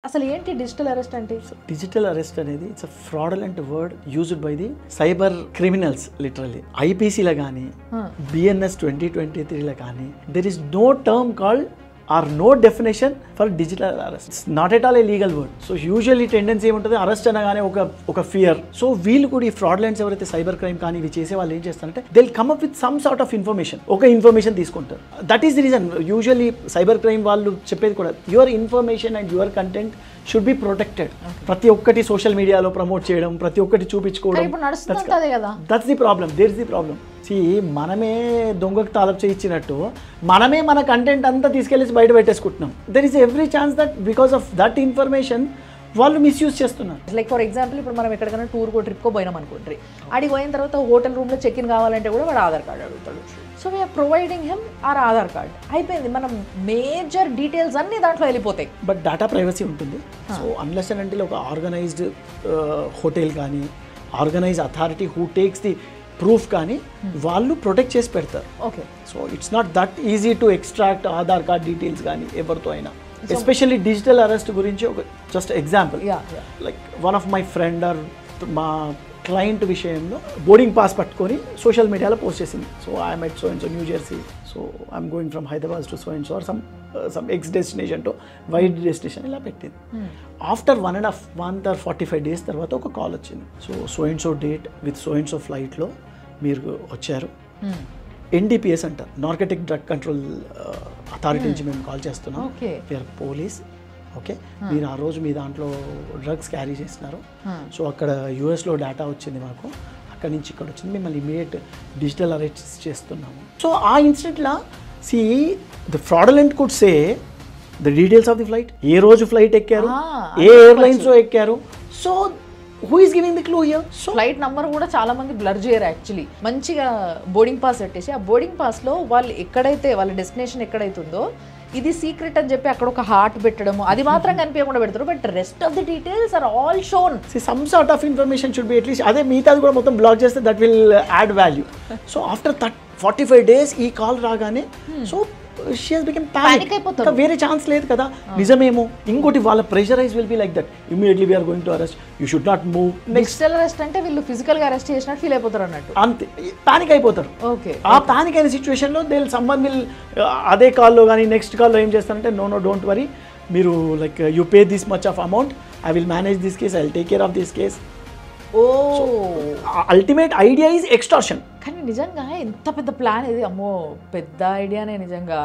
అసలు ఏంటి digital arrest అంటే? డిజిటల్ అరెస్ట్ అనేది it's a fraudulent word used by the cyber criminals literally. ఐపీసీలో కానీ బిఎన్ఎస్ 2023లో కానీ there is no term called or no definition for digital arrest. It's not at all a legal word. So usually tendency ఏముంటుంది, arrest అనగానే ఒక fear. So వీళ్ళు కూడా ఈ ఫ్రాడ్లెంట్స్ ఎవరైతే సైబర్ క్రైమ్ కానీ ఇవి చేసే వాళ్ళు ఏం చేస్తారంటే they will come up with some sort of information. ఒక ఇన్ఫర్మేషన్ తీసుకుంటారు. That is the reason usually cyber crime వాళ్ళు చెప్పేది కూడా your information and your content should be protected. ప్రతి ఒక్కటి సోషల్ మీడియాలో ప్రమోట్ చేయడం, ప్రతి ఒక్కటి చూపించుకోవడం, that's the problem. There is the problem. మనమే దొంగకు తాళం చేయించినట్టు మనమే మన కంటెంట్ అంతా తీసుకెళ్ళి బయట పెట్టేసుకుంటున్నాం. There is every chance that because of that information వాళ్ళు మిస్యూజ్ చేస్తున్నారు. లైక్ ఫర్ ఎగ్జాంపుల్ ఇప్పుడు మనం ఎక్కడికైనా టూర్కో ట్రిప్కో పోయినాం అనుకోండి, అడిగి పోయిన తర్వాత హోటల్ రూమ్లో చెక్ ఇన్ కావాలంటే కూడా వాడు ఆధార్ కార్డ్ అడుగుతాడు. So we're providing him our Aadhaar card. అయిపోయింది, మనం మేజర్ డీటెయిల్స్ అన్నీ దాంట్లో వెళ్ళిపోతాయి. బట్ డేటా ప్రైవసీ ఉంటుంది. సో అన్లెస్ అండ్ అంటే ఒక ఆర్గనైజ్డ్ హోటల్ కానీ organise authority who takes the proof కానీ వాళ్ళు ప్రొటెక్ట్ చేసి పెడతారు. Okay. So it's not that easy to extract Aadhaar card details కానీ ఎవరితో అయినా. ఎస్పెషల్లీ డిజిటల్ అరెస్ట్ గురించి ఒక just example, like one of my friend or మా క్లయింట్ విషయంలో బోర్డింగ్ పాస్ పట్టుకొని సోషల్ మీడియాలో పోస్ట్ చేసింది. So I'm at so and so New Jersey, so I'm going from Hyderabad to so and so or some X destination to wide destination ఇలా పెట్టింది. After 1.5 month or 45 days తర్వాత ఒక call వచ్చింది. So and so date with so and so ఫ్లైట్లో మీరు వచ్చారు, NDPS అంటారు, narcotic drug control authority నుంచి మేము కాల్ చేస్తున్నాం, వీఆర్ పోలీస్. ఓకే, మీరు ఆ రోజు మీ దాంట్లో డ్రగ్స్ క్యారీ చేసినారు. సో అక్కడ యూఎస్లో డేటా వచ్చింది మాకు, అక్కడి నుంచి ఇక్కడ వచ్చింది, మిమ్మల్ని ఇమీడియట్ డిజిటల్ అరెస్ట్ చేస్తున్నాము. సో ఆ ఇన్సిడెంట్లో see the fraudulent could say the details of the flight, ఏ రోజు ఫ్లైట్ ఎక్కారు, ఏ ఎయిర్లైన్స్లో ఎక్కారు. So who is giving the clue here? So flight number కూడా చాలా మంది బ్లర్ చేయరు. యాక్చువల్లీ మంచిగా బోర్డింగ్ పాస్ పెట్టేసి ఆ బోర్డింగ్ పాస్లో వాళ్ళు ఎక్కడైతే వాళ్ళ డెస్టినేషన్ ఎక్కడైతుందో ఇది సీక్రెట్ అని చెప్పి అక్కడ ఒక హార్ట్ పెట్టడము అది మాత్రం కనిపించకుండా పెడతారు. But rest of the details are all shown. Some sort of information should be at least. అదే మిగతాది కూడా మొత్తం బ్లాక్ చేస్తే that will add value. So after 45 days ఈ కాల్ రాగానే so she has become panic అయిపోతారు. వేరే ఛాన్స్ లేదు కదా. నిజమేమో. ఇంకోటి వాళ్ళ pressurise will be like that, immediately we're going to arrest, you should not move. Digital arrest అంటే వీళ్ళు ఫిజికల్ గా అరెస్ట్ చేసినట్టు ఫీల్ అయిపోతారు అన్నట్టు. అంతే, పానిక్ అయిపోతారు. ఓకే. ఆ పానిక్ అయిన సిచ్యువేషన్ లో దే సమ్వన్ విల్ అదే కాల్లో కానీ నెక్స్ట్ కాల్లో ఏం చేస్తారంటే నో డోంట్ వరీ, మీరు like you pay this much of amount, I will manage this case, I will take care of this case. Oh, ultimate idea is extortion. కానీ నిజంగా ఎంత పెద్ద ప్లాన్ ఇది. అమ్మో, పెద్ద ఐడియానే నిజంగా.